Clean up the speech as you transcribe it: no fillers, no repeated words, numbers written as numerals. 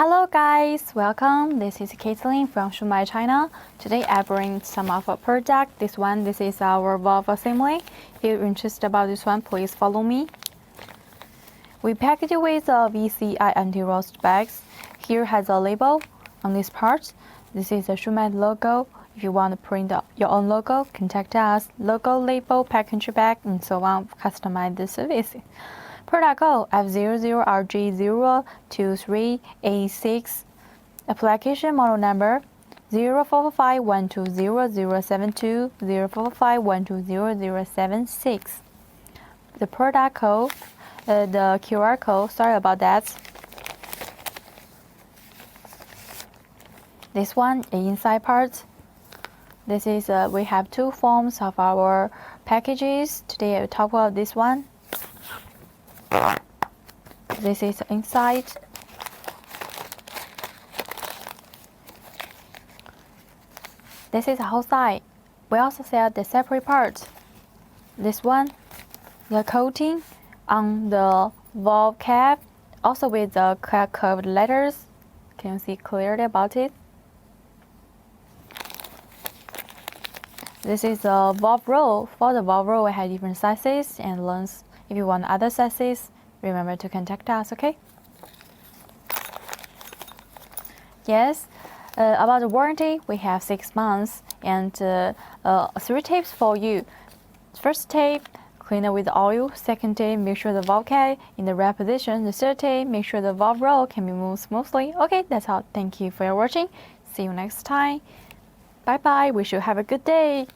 Hello guys, welcome. This is Caitlin from Shumatt, China. Today I bring some of our product. This is our valve assembly. If you're interested about this one, please follow me. We package it with a VCI anti-rust bags. Here has a label on this part. This is a Shumatt logo. If you want to print your own logo, contact us. Logo, label, package bag, and so on. Customize the service. Product code F00RJ02386. Application model number 0445120072, 0445120076. The product code, the QR code, sorry about that. This one, the inside part. This is, we have two forms of our packages. Today I will talk about this one. This is inside. This is outside. We also sell the separate parts. This one, the coating on the valve cap, also with the curved letters. Can you see clearly about it? This is a valve roll. For the valve roll, we have different sizes and lengths. If you want other sizes, remember to contact us, okay? Yes, about the warranty, we have 6 months and 3 tapes for you. First tape, clean it with oil. Second tape, make sure the valve cap in the right position. The third tape, make sure the valve roll can be moved smoothly. Okay, that's all. Thank you for your watching. See you next time. Bye bye. Wish you have a good day.